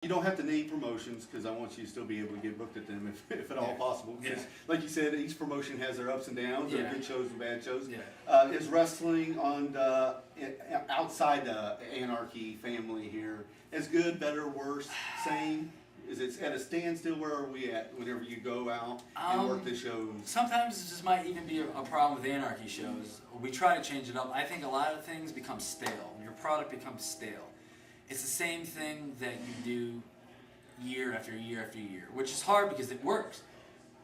You don't have to name promotions because I want you to still be able to get booked at them if at all possible. Because, like you said, each promotion has their ups and downs, their good shows and bad shows. Is wrestling on outside the Anarchy family here as good, better, worse, same? Is it at a standstill? Where are we at whenever you go out and work the shows? Sometimes this might even be a problem with Anarchy shows. We try to change it up. I think a lot of things become stale. Your product becomes stale. It's the same thing that you do year after year after year, which is hard because it works.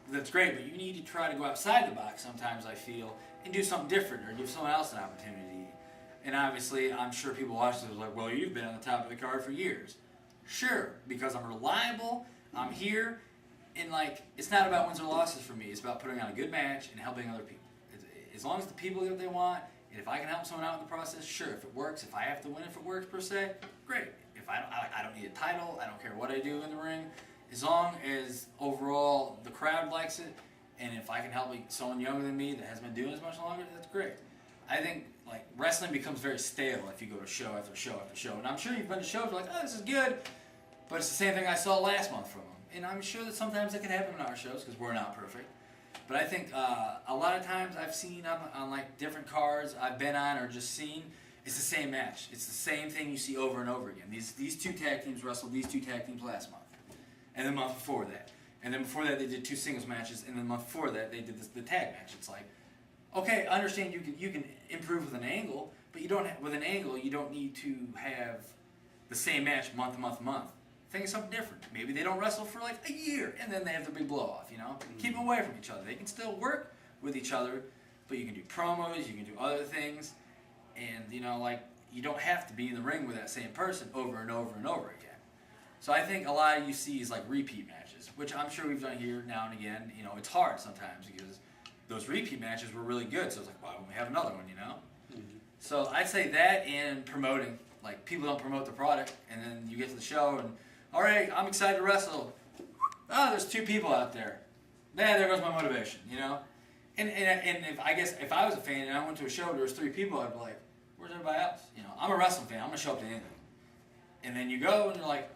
That's great, but you need to try to go outside the box sometimes, I feel, and do something different or give someone else an opportunity. And obviously, I'm sure people watch this are like, well, you've been on the top of the card for years. Sure, because I'm reliable, I'm here, and like, it's not about wins or losses for me. It's about putting on a good match and helping other people. As long as the people get what they want, and if I can help someone out in the process, sure. If it works, if I have to win, if it works per se, great. If I don't need a title, I don't care what I do in the ring, as long as overall the crowd likes it, and if I can help someone younger than me that hasn't been doing this much longer, that's great. I think like wrestling becomes very stale if you go to show after show after show, and I'm sure you've been to shows like, oh, this is good, but it's the same thing I saw last month from them, and I'm sure that sometimes it can happen in our shows because we're not perfect. But I think a lot of times I've seen on like different cards I've been on or just seen, it's the same match. It's the same thing you see over and over again. These two tag teams wrestled these two tag teams last month, and the month before that, and then before that they did two singles matches, and the month before that they did the tag match. It's like, okay, I understand you can improve with an angle, but you don't with an angle you don't need to have the same match month to month to month. Think of something different. Maybe they don't wrestle for like a year, and then they have the big blow off. You know, keep them away from each other. They can still work with each other, but you can do promos, you can do other things, and you know, like you don't have to be in the ring with that same person over and over and over again. So I think a lot of you see is like repeat matches, which I'm sure we've done here now and again. You know, it's hard sometimes because those repeat matches were really good. So it's like, why don't we have another one? You know. So I'd say that and promoting. Like people don't promote the product, and then you get to the show and. All right, I'm excited to wrestle. Oh, there's two people out there. There goes my motivation, you know? And if I was a fan and I went to a show and there was three people, I'd be like, where's everybody else? You know, I'm a wrestling fan. I'm going to show up to anything. And then you go and you're like,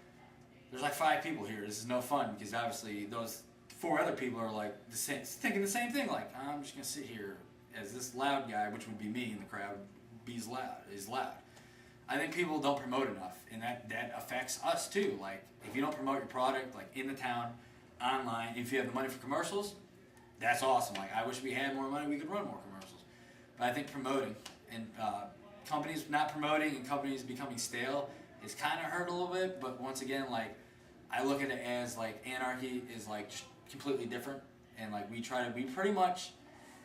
there's like 5 people here. This is no fun because obviously those 4 other people are like thinking the same thing. Like, I'm just going to sit here as this loud guy, which would be me in the crowd, is loud. I think people don't promote enough, and that affects us too. Like, if you don't promote your product, like in the town, online, if you have the money for commercials, that's awesome. Like, I wish we had more money, we could run more commercials. But I think promoting, and companies not promoting and companies becoming stale is kind of hurt a little bit, but once again, like, I look at it as, like, Anarchy is, like, just completely different, and, like,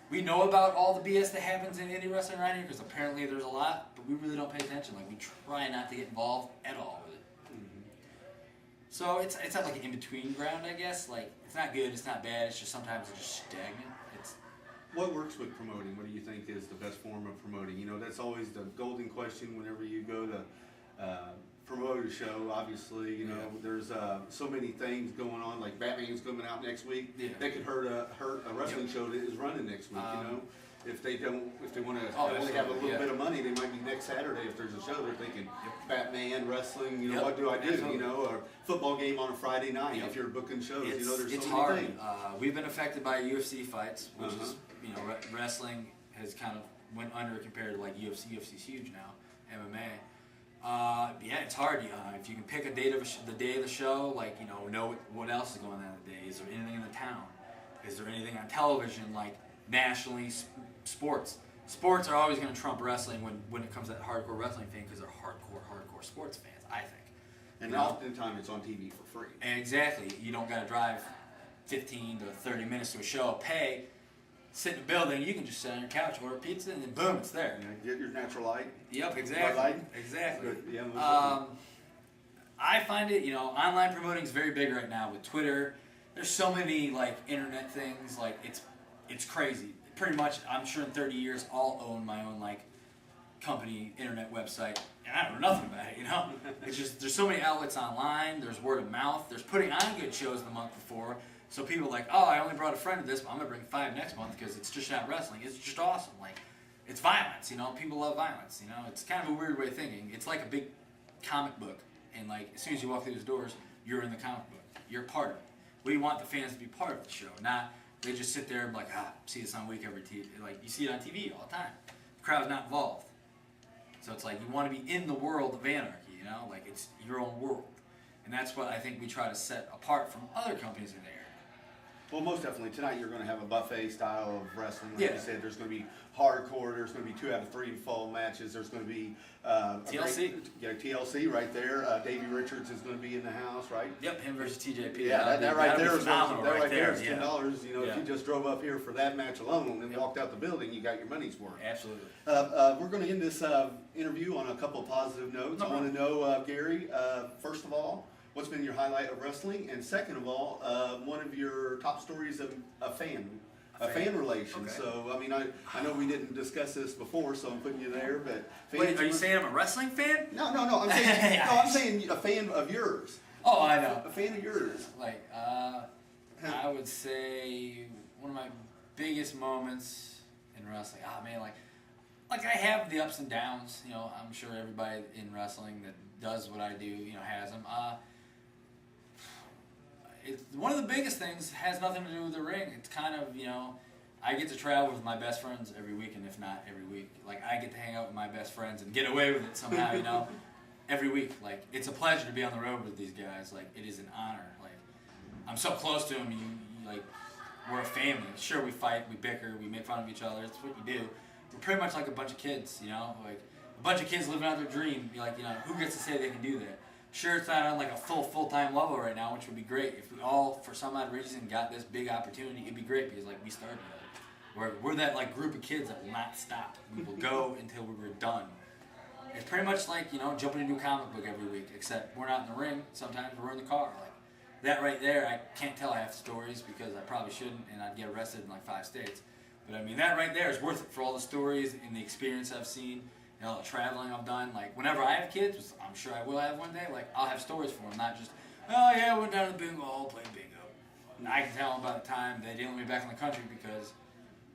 we know about all the BS that happens in indie wrestling around here because apparently there's a lot, but we really don't pay attention. Like, we try not to get involved at all with it. So it's not like an in-between ground, I guess. Like, it's not good, it's not bad, it's just sometimes it's just stagnant. What works with promoting? What do you think is the best form of promoting? You know, that's always the golden question whenever you go to promote a show. Obviously, you know, there's so many things going on. Like Batman's coming out next week. That could hurt a wrestling show that is running next week. You know, if they want to only have a little bit of money, they might be next Saturday. If there's a show, they're thinking Batman wrestling. You know, what do I do? You know, or football game on a Friday night. If you're booking shows, you know, there's so many things. We've been affected by UFC fights, which is, you know, wrestling has kind of went under compared to like UFC. UFC's huge now. MMA. Yeah, it's hard. If you can pick a date of the day of the show, like, you know what else is going on that day. Is there anything in the town? Is there anything on television, like nationally? Sports are always going to trump wrestling when it comes to that hardcore wrestling thing because they're hardcore sports fans, I think. And oftentimes it's on TV for free. And exactly, you don't got to drive 15 to 30 minutes to a show, pay. Sit in a building, you can just sit on your couch, order pizza, and then boom, it's there. Yeah, get your natural light. Yep, exactly. Light. Exactly. Yeah, I find it, you know, online promoting is very big right now with Twitter. There's so many like internet things, like it's crazy. Pretty much, I'm sure in 30 years I'll own my own like company internet website, and I don't know nothing about it. You know, it's just there's so many outlets online. There's word of mouth. There's putting on good shows the month before. So people are like, oh, I only brought a friend to this, but I'm going to bring 5 next month because it's just not wrestling. It's just awesome. Like, it's violence, you know? People love violence, you know? It's kind of a weird way of thinking. It's like a big comic book, and, like, as soon as you walk through those doors, you're in the comic book. You're part of it. We want the fans to be part of the show, not they just sit there and be like, see this on week every TV. Like you see it on TV all the time. The crowd's not involved. So it's like you want to be in the world of anarchy, you know, like it's your own world. And that's what I think we try to set apart from other companies in the area. Well, most definitely. Tonight you're going to have a buffet style of wrestling. Like Yeah. you said, there's going to be hardcore. There's going to be 2 out of 3 fall matches. There's going to be TLC. TLC right there. Davey Richards is going to be in the house, right? Yep, him versus TJP. Yeah, that right there is phenomenal. that right there there, is $10. You know, Yeah. if you just drove up here for that match alone and walked out the building, you got your money's worth. Absolutely. We're going to end this interview on a couple of positive notes. No I want to know, Gary, first of all, what's been your highlight of wrestling? And second of all, one of your top stories of a fan relation. Okay. So, I mean, I know we didn't discuss this before, so I'm putting you there, but fans. Wait, are you saying I'm a wrestling fan? No, I'm saying, no, I'm saying a fan of yours. Oh, I know. A fan of yours. Like, I would say one of my biggest moments in wrestling. Oh man, like I have the ups and downs. You know, I'm sure everybody in wrestling that does what I do, you know, has them. One of the biggest things has nothing to do with the ring. It's kind of, you know, I get to travel with my best friends every weekend, if not every week. Like, I get to hang out with my best friends and get away with it somehow, you know, every week. Like, it's a pleasure to be on the road with these guys. Like, it is an honor. Like, I'm so close to them. Like, we're a family. Sure, we fight, we bicker, we make fun of each other. It's what you do. We're pretty much like a bunch of kids, you know, like a bunch of kids living out their dream. You're like, you know, who gets to say they can do that? Sure, it's not on like a full-time level right now, which would be great. If we all, for some odd reason, got this big opportunity, it'd be great because like we started together. We're that like group of kids that will not stop. We will go until we're done. It's pretty much like, you know, jumping into a comic book every week, except we're not in the ring. Sometimes we're in the car. Like that right there, I can't tell half the stories because I probably shouldn't, and I'd get arrested in like 5 states. But I mean, that right there is worth it for all the stories and the experience I've seen. You know, the traveling I've done. Like, whenever I have kids, which I'm sure I will have one day, like, I'll have stories for them, not just, oh, yeah, I went down to the bingo hall, played bingo. And I can tell them by the time they didn't let me back in the country because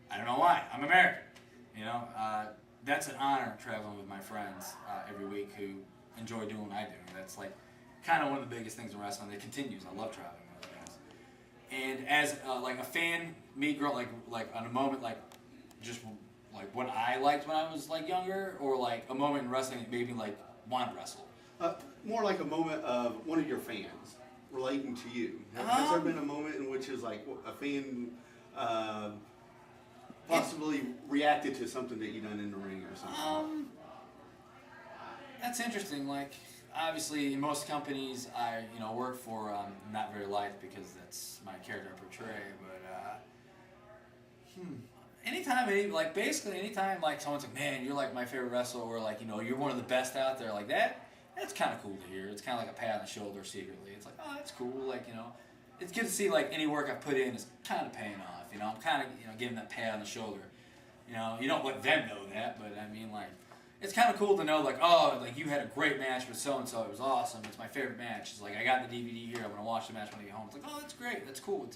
I don't know why. I'm American. You know, that's an honor traveling with my friends every week who enjoy doing what I do. That's, like, kind of one of the biggest things in wrestling that continues. I love traveling with other guys. And as, like, a fan, me growing, like, on a moment, like, just like what I liked when I was like younger, or like a moment in wrestling that made me like want to wrestle? More like a moment of one of your fans relating to you. Has there been a moment in which is like a fan possibly reacted to something that you done in the ring or something? That's interesting. Like obviously, in most companies I work for, not very liked because that's my character I portray. But anytime like someone's like, man, you're like my favorite wrestler, or like, you know, you're one of the best out there, like that's kind of cool to hear. It's kind of like a pat on the shoulder secretly. It's like, oh, that's cool. Like, you know, it's good to see like any work I've put in is kind of paying off. You know, I'm kind of, you know, giving that pat on the shoulder. You know, you don't let them know that, but I mean, like, it's kind of cool to know, like, oh, like you had a great match with so and so. It was awesome. It's my favorite match. It's like I got the DVD here. I'm gonna watch the match when I get home. It's like, oh, that's great. That's cool.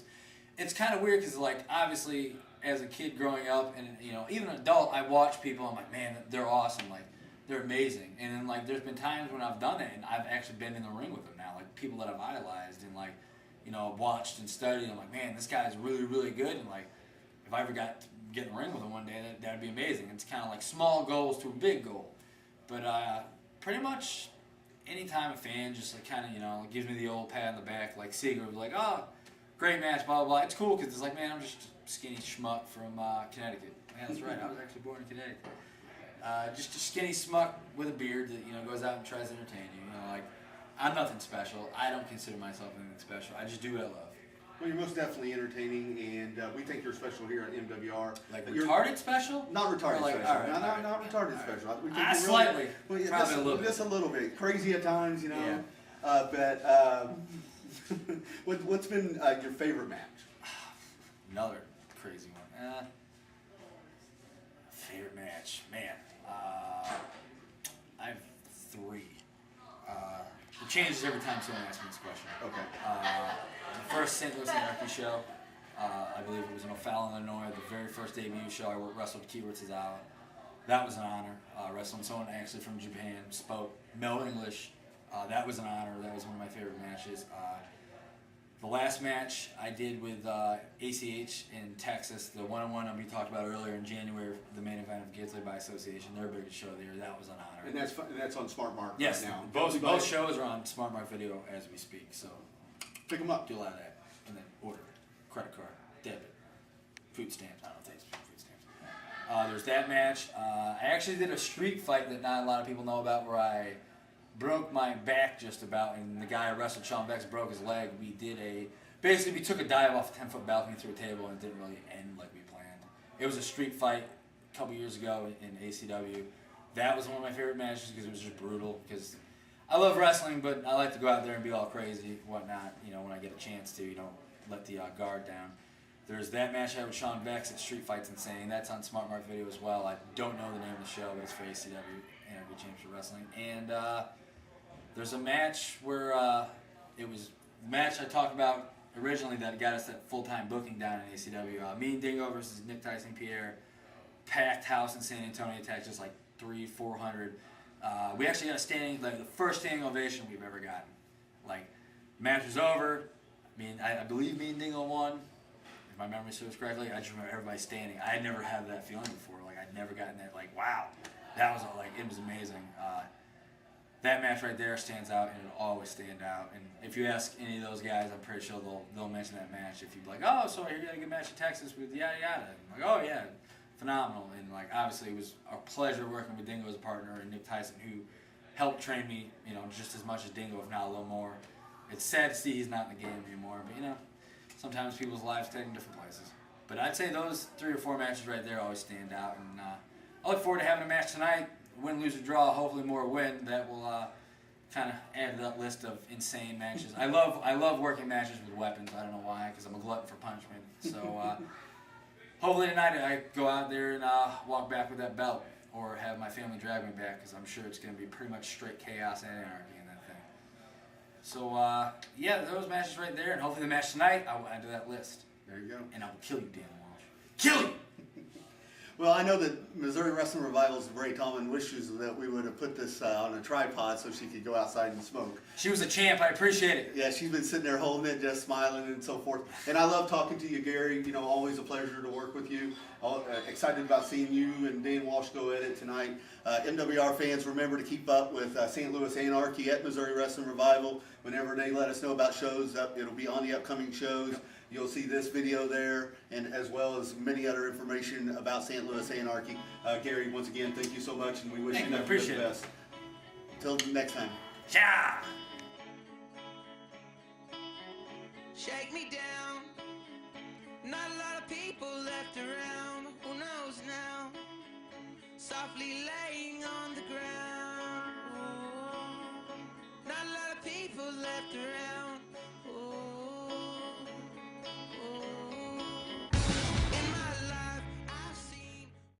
It's kind of weird because like obviously as a kid growing up and, you know, even an adult, I watch people. I'm like, man, they're awesome. Like, they're amazing. And then like there's been times when I've done it and I've actually been in the ring with them now, like people that I've idolized and like, you know, watched and studied. I'm like, man, this guy's really, really good. And like, if I ever got to get in the ring with him one day, that'd be amazing. It's kind of like small goals to a big goal. But pretty much anytime a fan just like kind of, you know, gives me the old pat on the back, like Seeger was like, oh, great match, blah, blah, blah. It's cool because it's like, man, I'm just a skinny schmuck from Connecticut. Yeah, that's right. I was actually born in Connecticut. Just a skinny schmuck with a beard that, you know, goes out and tries to entertain you. You know, like, I'm nothing special. I don't consider myself anything special. I just do what I love. Well, you're most definitely entertaining, and we think you're special here at MWR. Like retarded special? Not retarded like, special. Right, not retarded special. We think you're slightly. Well, yeah, probably a little bit. Just a little bit. Crazy at times, you know. Yeah. What's been your favorite match? Another crazy one. Favorite match, man. I have 3. It changes every time someone asks me this question. Okay. The first St. Louis Anarchy show, I believe it was in O'Fallon, Illinois, the very first debut show. I wrestled Kiro Tozawa. That was an honor. Wrestling someone actually from Japan, spoke no English, That was an honor. That was one of my favorite matches. The last match I did with ACH in Texas, the one-on-one we talked about earlier in January, the main event of Gateshead by Association, their biggest show there, that was an honor. And that's on Smart Mark yes, right now. Both shows are on Smart Mark Video as we speak, so pick them up. do a lot of that. And then order, credit card, debit, food stamps. I don't know if they food stamps. There's that match. I actually did a street fight that not a lot of people know about where I broke my back just about, and the guy I wrestled, Sean Bex, broke his leg. Basically we took a dive off a 10-foot balcony through a table, and it didn't really end like we planned. It was a street fight a couple years ago in ACW. That was one of my favorite matches because it was just brutal. Because I love wrestling, but I like to go out there and be all crazy and whatnot. You know, when I get a chance to, you don't let the guard down. There's that match I had with Sean Bex at Street Fights Insane. That's on Smart Mark Video as well. I don't know the name of the show, but it's for ACW, Anarchy Championship Wrestling. And there's a match where it was the match I talked about originally that got us that full-time booking down in ACW. Me and Dingo versus Nick Tyson Pierre, packed house in San Antonio, Texas, like 300-400. We actually got a standing, like the first standing ovation we've ever gotten. Like, match was over. I believe me and Dingo won. If my memory serves correctly, I just remember everybody standing. I had never had that feeling before. Like, I'd never gotten that. Like, wow, that was like it was amazing. That match right there stands out, and it'll always stand out. And if you ask any of those guys, I'm pretty sure they'll mention that match. If you'd be like, oh, so you got a good match in Texas with yada yada. I'm like, oh yeah, phenomenal. And like obviously it was a pleasure working with Dingo as a partner and Nick Tyson, who helped train me, you know, just as much as Dingo, if not a little more. It's sad to see he's not in the game anymore, but you know, sometimes people's lives take them different places. But I'd say those 3 or 4 matches right there always stand out, and I look forward to having a match tonight. Win, lose, or draw, hopefully more win. That will kind of add to that list of insane matches. I love working matches with weapons. I don't know why, because I'm a glutton for punishment. So hopefully tonight I go out there and walk back with that belt, or have my family drag me back, because I'm sure it's going to be pretty much straight chaos and anarchy in that thing. So yeah, those matches right there, and hopefully the match tonight I will add to that list. There you go. And I will kill you, Dan Walsh. Kill you! Well, I know that Missouri Wrestling Revival's Ray Tallman wishes that we would have put this on a tripod so she could go outside and smoke. She was a champ. I appreciate it. Yeah, she's been sitting there holding it, just smiling and so forth. And I love talking to you, Gary. You know, always a pleasure to work with you. Excited about seeing you and Dan Walsh go at it tonight. MWR fans, remember to keep up with St. Louis Anarchy at Missouri Wrestling Revival. Whenever they let us know about shows, it'll be on the upcoming shows. You'll see this video there, and as well as many other information about St. Louis Anarchy. Gary, once again, thank you so much, and we wish you nothing but the best. Till next time. Yeah. Shake me down. Not a lot of people